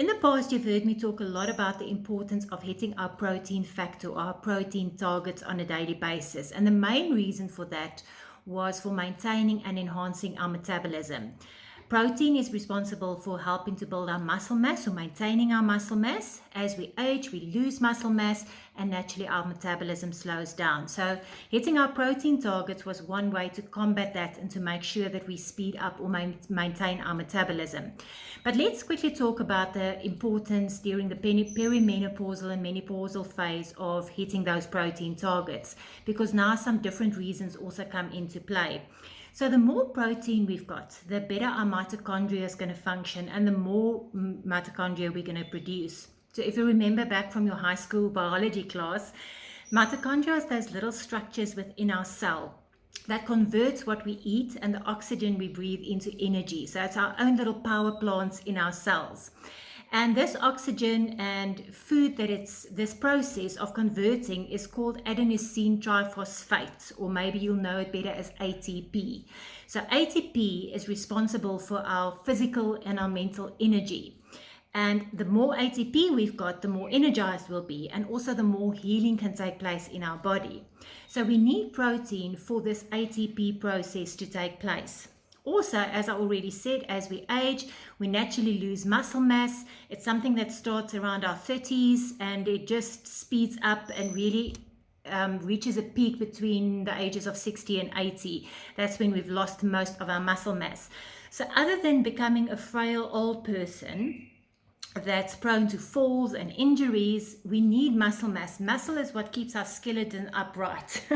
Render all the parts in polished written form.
In the past, you've heard me talk a lot about the importance of hitting our protein factor or our protein targets on a daily basis. And the main reason for that was for maintaining and enhancing our metabolism. Protein is responsible for helping to build our muscle mass or maintaining our muscle mass. As we age, we lose muscle mass and naturally our metabolism slows down. So hitting our protein targets was one way to combat that and to make sure that we speed up or maintain our metabolism. But let's quickly talk about the importance during the perimenopausal and menopausal phase of hitting those protein targets, because now some different reasons also come into play. So the more protein we've got, the better our mitochondria is going to function and the more mitochondria we're going to produce. So if you remember back from your high school biology class, mitochondria is those little structures within our cell that converts what we eat and the oxygen we breathe into energy. So it's our own little power plants in our cells. And this oxygen and food this process of converting is called adenosine triphosphate, or maybe you'll know it better as ATP. So ATP is responsible for our physical and our mental energy. And the more ATP we've got, the more energized we'll be, and also the more healing can take place in our body. So we need protein for this ATP process to take place. Also, as I already said, as we age, we naturally lose muscle mass. It's something that starts around our 30s and it just speeds up and really reaches a peak between the ages of 60 and 80. That's when we've lost most of our muscle mass. So other than becoming a frail old person that's prone to falls and injuries, we need muscle mass. Muscle is what keeps our skeleton upright.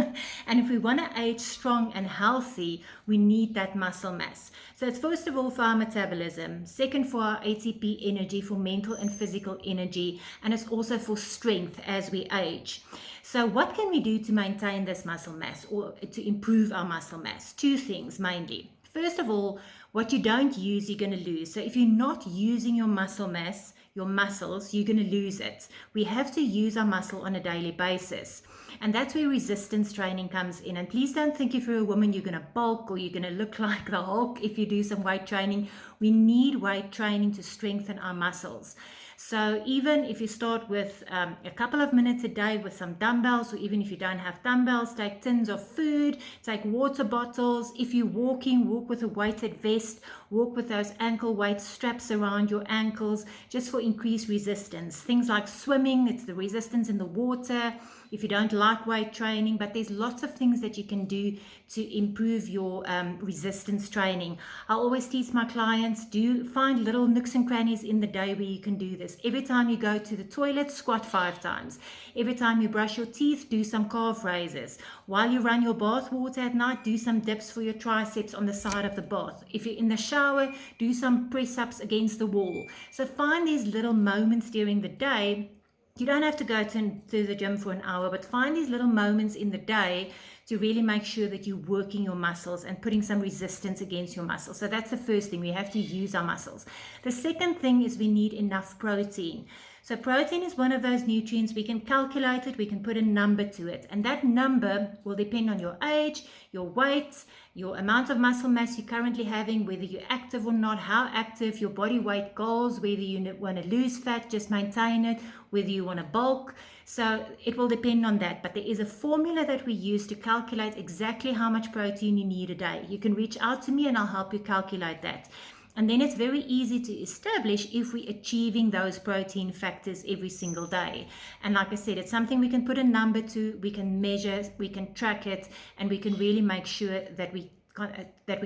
And if we want to age strong and healthy, we need that muscle mass. So it's first of all for our metabolism, second for our ATP energy, for mental and physical energy, and it's also for strength as we age. So what can we do to maintain this muscle mass or to improve our muscle mass? Two things mainly. First of all, what you don't use, you're going to lose. So if you're not using your muscle mass, your muscles, you're going to lose it. We have to use our muscle on a daily basis. And that's where resistance training comes in. And please don't think if you're a woman, you're going to bulk or you're going to look like the Hulk if you do some weight training. We need weight training to strengthen our muscles. So even if you start with a couple of minutes a day with some dumbbells, or even if you don't have dumbbells, take tins of food, take water bottles. If you're walking, walk with a weighted vest, walk with those ankle weight straps around your ankles, just for increased resistance. Things like swimming, it's the resistance in the water. If you don't like weight training, but there's lots of things that you can do to improve your resistance training. I always teach my clients, do find little nooks and crannies in the day where you can do this. Every time you go to the toilet, squat 5 times. Every time you brush your teeth, do some calf raises. While you run your bath water at night, do some dips for your triceps on the side of the bath. If you're in the shower, do some press-ups against the wall. So find these little moments during the day. You don't have to go to the gym for an hour, but find these little moments in the day to really make sure that you're working your muscles and putting some resistance against your muscles. So that's the first thing. We have to use our muscles. The second thing is we need enough protein. So protein is one of those nutrients. We can calculate it. We can put a number to it. And that number will depend on your age, your weight, your amount of muscle mass you're currently having, whether you're active or not, how active, your body weight goals, whether you want to lose fat, just maintain it, whether you want to bulk. So it will depend on that. But there is a formula that we use to calculate exactly how much protein you need a day. You can reach out to me and I'll help you calculate that. And then it's very easy to establish if we're achieving those protein factors every single day. And like I said, it's something we can put a number to, we can measure, we can track it, and we can really make sure that we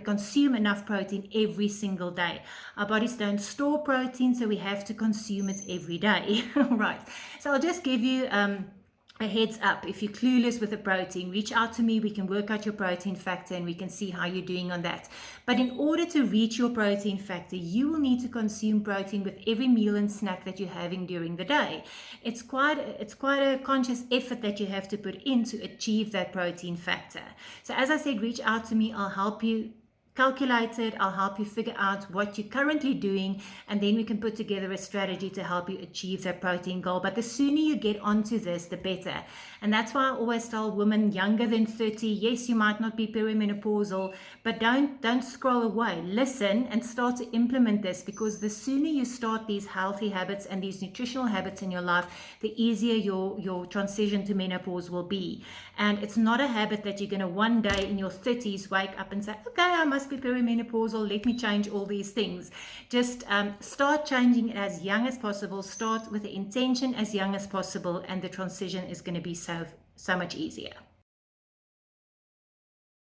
consume enough protein every single day. Our bodies don't store protein, so we have to consume it every day. Right. So I'll just give you a heads up. If you're clueless with the protein, reach out to me. We can work out your protein factor and we can see how you're doing on that. But in order to reach your protein factor, you will need to consume protein with every meal and snack that you're having during the day. It's quite a conscious effort that you have to put in to achieve that protein factor. So as I said, reach out to me. I'll help you calculated. I'll help you figure out what you're currently doing, and then we can put together a strategy to help you achieve that protein goal. But the sooner you get onto this, the better. And that's why I always tell women younger than 30, yes, you might not be perimenopausal, but don't scroll away. Listen and start to implement this, because the sooner you start these healthy habits and these nutritional habits in your life, the easier your transition to menopause will be. And it's not a habit that you're going to one day in your 30s wake up and say, okay, I must be perimenopausal, let me change all these things. Just start changing it as young as possible. Start with the intention as young as possible, and the transition is going to be so much easier.